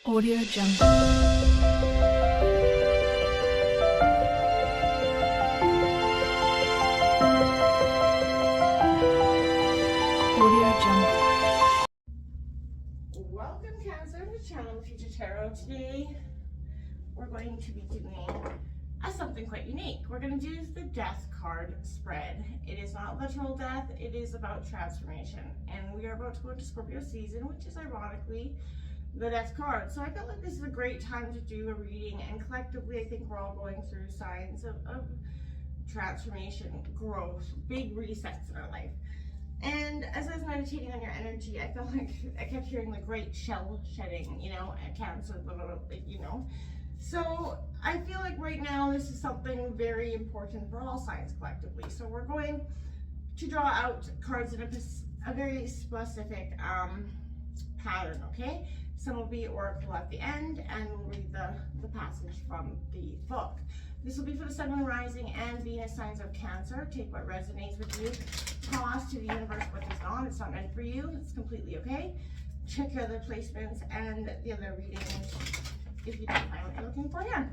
Audio Jungle. Audio Jungle. Welcome, Cancer, to the channel Future Tarot. Today we're going to be doing something quite unique. We're going to do the death card spread. It is not literal death, it is about transformation. And we are about to go into Scorpio season, which is ironically the death card. So I felt like this is a great time to do a reading, and collectively I think we're all going through signs of transformation, growth, big resets in our life. And as I was meditating on your energy, I felt like I kept hearing the great shell shedding, at Cancer, So I feel like right now this is something very important for all signs collectively. So we're going to draw out cards in a very specific pattern, okay? Some will be oracle at the end, and we'll read the passage from the book. This will be for the Sun, Moon, Rising, and Venus signs of Cancer. Take what resonates with you. Toss to the universe what does not. It's not meant for you. It's completely okay. Check your other placements and the other readings if you don't find what you're looking for here.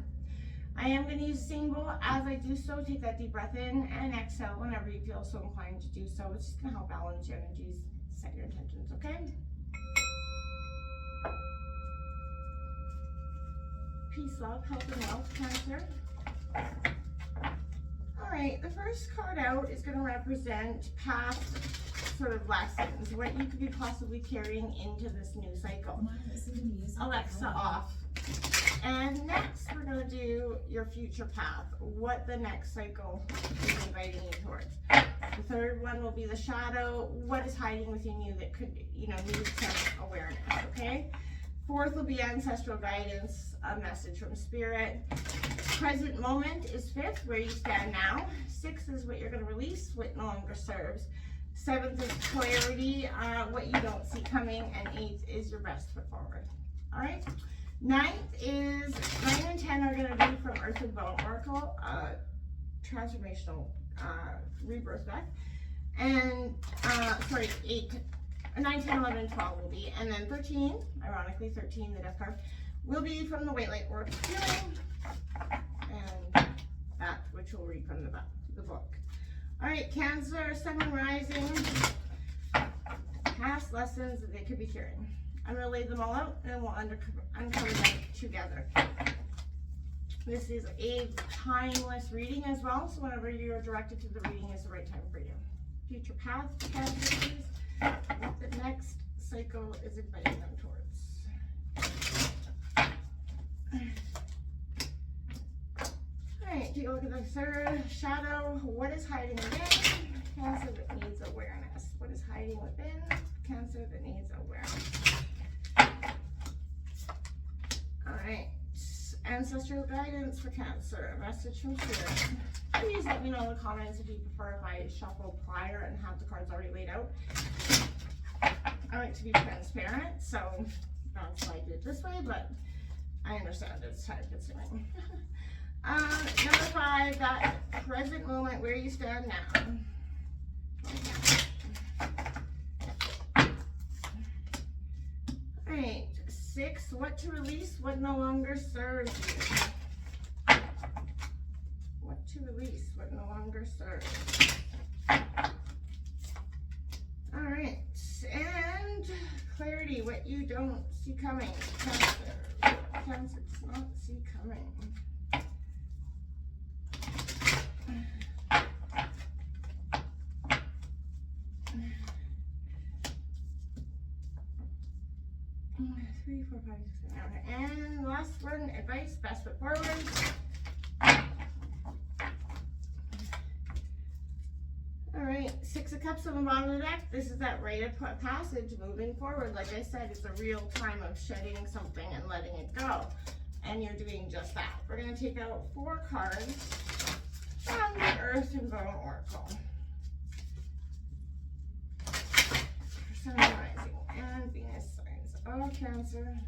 I am going to use a singing bowl. As I do so, take that deep breath in and exhale whenever you feel so inclined to do so. It's just going to help balance your energies, set your intentions, okay? Peace, love, health, and wealth, Cancer. All right, the first card out is going to represent past sort of lessons, what you could be possibly carrying into this new cycle. Alexa off. And next, we're going to do your future path, what the next cycle is inviting you towards. The third one will be the shadow, what is hiding within you that could, need some awareness, okay? Fourth will be ancestral guidance, a message from spirit. Present moment is fifth, where you stand now. Sixth is what you're going to release, what no longer serves. Seventh is clarity, what you don't see coming. And eighth is your best foot forward. All right. Ninth is 9 and 10 are going to be from Earth and Bone Oracle, transformational rebirth deck. And 8. 9, 10, 11, and 12 will be. And then 13, ironically 13, the death card, will be from the White Light Oracle Healing. And that, which we'll read from the book. All right, Cancer, Sun, Moon, Rising, past lessons that they could be carrying. I'm going to lay them all out, and we'll uncover them together. This is a timeless reading as well, so whenever you're directed to the reading is the right time for you. Future path, Cancer, please. What the next cycle is inviting them towards. Alright, take a look at the third shadow. What is hiding within? Cancer that needs awareness. What is hiding within? Cancer that needs awareness. Alright, ancestral guidance for Cancer. A message from spirit. Please let me know in the comments if you prefer if I shuffle prior and have the cards already laid out. I like to be transparent, so that's why I do it this way, but I understand it's time consuming. Number 5, that present moment where you stand now. Alright, 6, what to release, what no longer serves you. What to release, what no longer serves. Alright, and clarity, what you don't see coming. Cancer, what Cancer does not see coming. Three, four, five, 6, 7, 8. And last one, advice, best foot forward. Alright, 6 of Cups on the bottom of the deck. This is that rite of passage moving forward. Like I said, it's a real time of shedding something and letting it go. And you're doing just that. We're going to take out 4 cards from the Earth and Bone Oracle. Sun, Rising, and Venus signs of Cancer.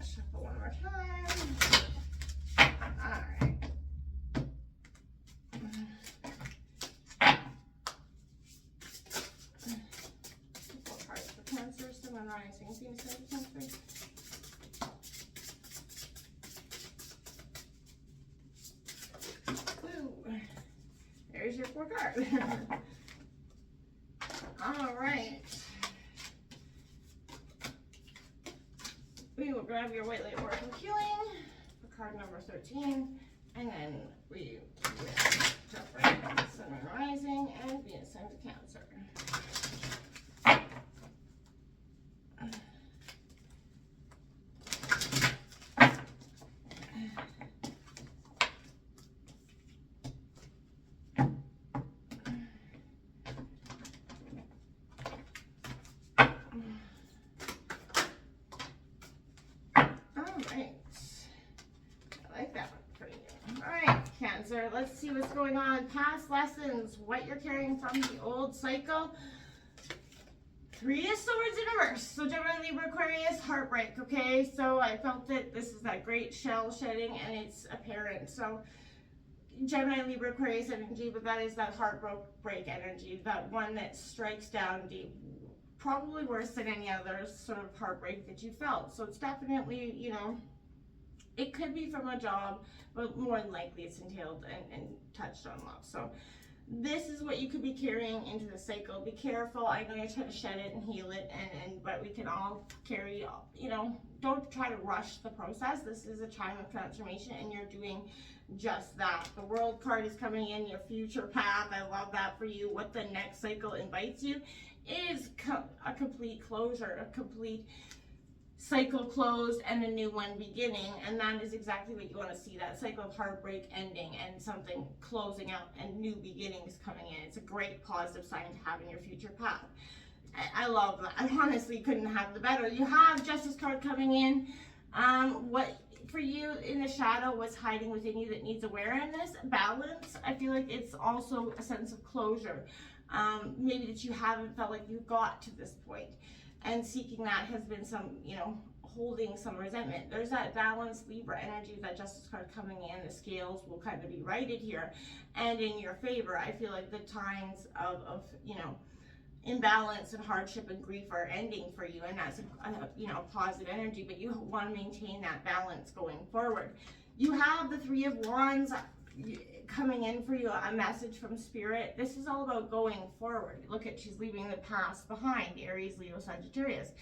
Shuffle one more time. Alright. rising, Venus and Cancer. Woo. There's your 4 cards. All right. We will grab your White Light Oracle Healing for card number 13, and then we will jump right into Sun and Rising and Venus and Cancer. Cancer, let's see what's going on. Past lessons, what you're carrying from the old cycle. 3 of Swords in reverse. So Gemini, Libra, Aquarius, heartbreak, okay? So I felt that this is that great shell shedding and it's apparent. So Gemini, Libra, Aquarius energy, but that is that heartbreak energy, that one that strikes down deep. Probably worse than any other sort of heartbreak that you felt. So it's definitely, you know, it could be from a job, but more than likely it's entailed and touched on love. So this is what you could be carrying into the cycle. Be careful. I know you're trying to shed it and heal it, but we can all carry, you know, don't try to rush the process. This is a time of transformation and you're doing just that. The World card is coming in, your future path. I love that for you. What the next cycle invites you is a complete closure, a complete cycle closed and a new one beginning, and that is exactly what you want to see, that cycle of heartbreak ending and something closing out and new beginnings coming in. It's a great positive sign to have in your future path. I love that. I honestly couldn't have the better. You have Justice card coming in. What for you in the shadow, what's hiding within you that needs awareness, balance. I feel like it's also a sense of closure. Maybe that you haven't felt like you got to this point. And seeking that has been some, you know, holding some resentment. There's that balance, Libra energy, that Justice card coming in. The scales will kind of be righted here and in your favor. I feel like the times of you know, imbalance and hardship and grief are ending for you, and that's you know, positive energy, but you want to maintain that balance going forward. You have the 3 of Wands coming in for you, a message from Spirit. This is all about going forward. Look at, she's leaving the past behind. Aries, Leo, Sagittarius.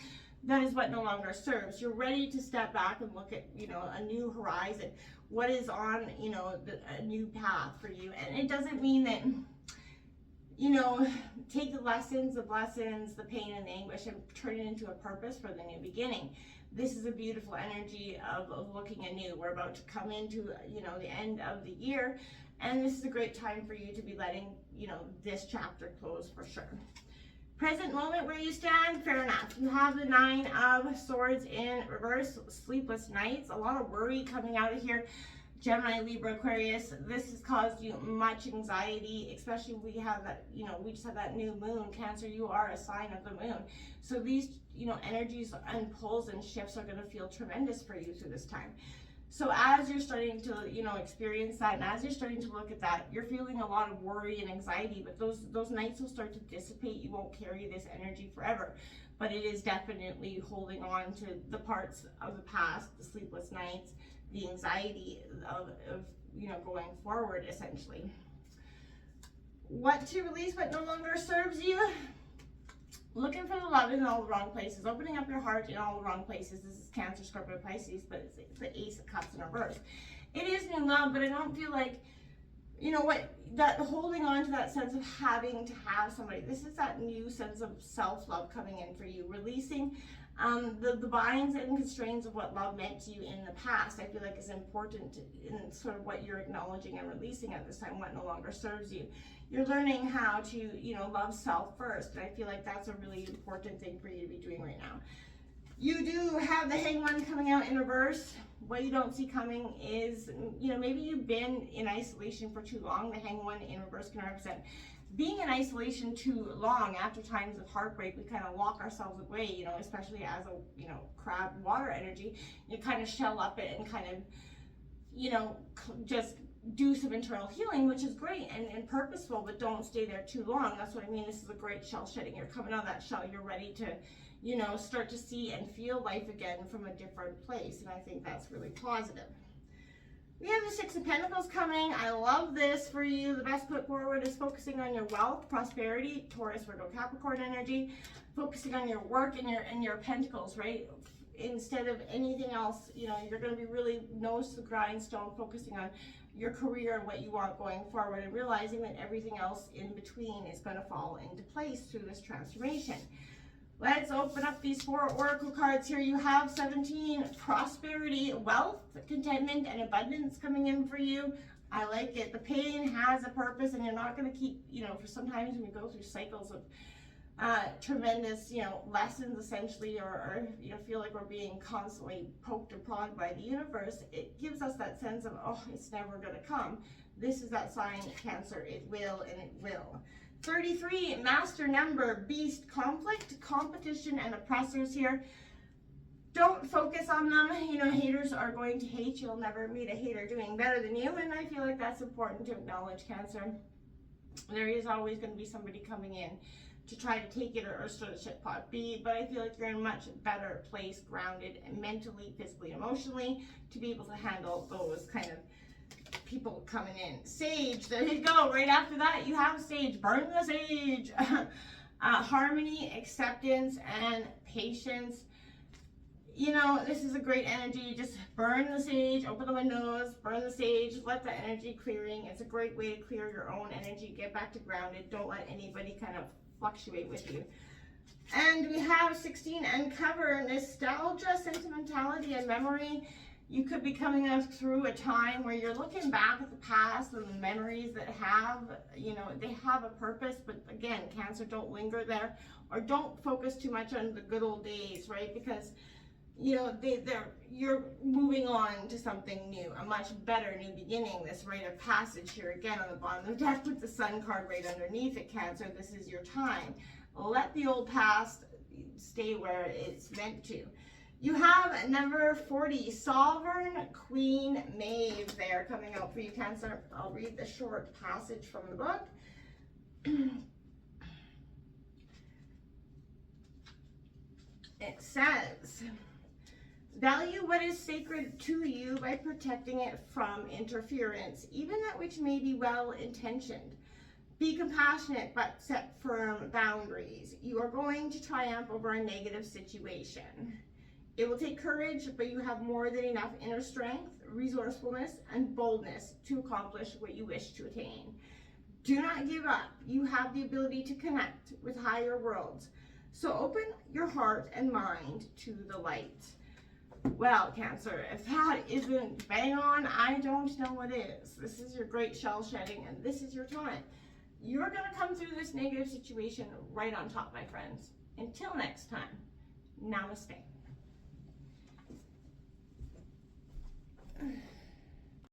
That is what no longer serves. You're ready to step back and look at, you know, a new horizon. What is on, you know, a new path for you. And it doesn't mean that, you know, take the lessons, the blessings, the pain and the anguish and turn it into a purpose for the new beginning. This is a beautiful energy of looking anew. We're about to come into, you know, the end of the year, and this is a great time for you to be letting, you know, this chapter close for sure. Present moment where you stand, fair enough. You have the 9 of Swords in reverse, sleepless nights, a lot of worry coming out of here. Gemini, Libra, Aquarius, this has caused you much anxiety, especially we have that, you know, we just had that new moon. Cancer, you are a sign of the moon. So these, you know, energies and pulls and shifts are going to feel tremendous for you through this time. So as you're starting to, you know, experience that, and as you're starting to look at that, you're feeling a lot of worry and anxiety, but those nights will start to dissipate. You won't carry this energy forever, but it is definitely holding on to the parts of the past, the sleepless nights, the anxiety of you know, going forward, essentially. What to release, what no longer serves you? Looking for the love in all the wrong places, opening up your heart in all the wrong places. This is Cancer, Scorpio, Pisces, but it's the Ace of Cups in reverse. It is new love, but I don't feel like, you know what, that holding on to that sense of having to have somebody. This is that new sense of self-love coming in for you, releasing the binds and constraints of what love meant to you in the past. I feel like is important in sort of what you're acknowledging and releasing at this time, what no longer serves you. You're learning how to, you know, love self first. And I feel like that's a really important thing for you to be doing right now. You do have the Hanged One coming out in reverse. What you don't see coming is, you know, maybe you've been in isolation for too long. The Hanged One in reverse can represent being in isolation too long. After times of heartbreak, we kind of lock ourselves away, you know, especially as a, you know, crab water energy. You kind of shell up it and kind of, you know, just do some internal healing, which is great and purposeful, but don't stay there too long. That's what I mean. This is a great shell shedding. You're coming out of that shell. You're ready to, you know, start to see and feel life again from a different place. And I think that's really positive. We have the Six of Pentacles coming. I love this for you. The best foot forward is focusing on your wealth, prosperity, Taurus, Virgo, Capricorn energy, focusing on your work and your pentacles, right? Instead of anything else, you know, you're going to be really nose to the grindstone, focusing on your career and what you want going forward, and realizing that everything else in between is going to fall into place through this transformation. Let's open up these 4 oracle cards here. You have 17, prosperity, wealth, contentment, and abundance coming in for you. I like it. The pain has a purpose, and you're not going to keep, you know, for sometimes when we go through cycles of tremendous, you know, lessons essentially, or you know, feel like we're being constantly poked or prodded by the universe, it gives us that sense of, oh, it's never going to come. This is that sign, Cancer. It will, and it will. 33, master number, beast, conflict, competition, and oppressors here. Don't focus on them. You know, haters are going to hate. You'll never meet a hater doing better than you, and I feel like that's important to acknowledge, Cancer. There is always going to be somebody coming in to try to take it or stir the shit pot. But I feel like you're in a much better place, grounded mentally, physically, emotionally, to be able to handle those kind of people coming in. Sage, there you go. Right after that, you have Sage. Burn the Sage. Harmony, acceptance, and patience. You know, this is a great energy. Just burn the sage, open the windows, burn the sage, let the energy clearing. It's a great way to clear your own energy, get back to grounded. Don't let anybody kind of fluctuate with you. And we have 16, uncover, nostalgia, sentimentality, and memory. You could be coming up through a time where you're looking back at the past and the memories that have, you know, they have a purpose. But again, Cancer, don't linger there, or don't focus too much on the good old days, right? Because, you know, you're moving on to something new, a much better new beginning. This rite of passage here again on the bottom of the deck with the Sun card right underneath it, Cancer. This is your time. Let the old past stay where it's meant to. You have number 40, Sovereign Queen Maeve there coming out for you, Cancer. I'll read the short passage from the book. It says, value what is sacred to you by protecting it from interference, even that which may be well-intentioned. Be compassionate, but set firm boundaries. You are going to triumph over a negative situation. It will take courage, but you have more than enough inner strength, resourcefulness, and boldness to accomplish what you wish to attain. Do not give up. You have the ability to connect with higher worlds. So open your heart and mind to the light. Well, Cancer, if that isn't bang on, I don't know what is. This is your great shell shedding, and this is your time. You're going to come through this negative situation right on top, my friends. Until next time, namaste.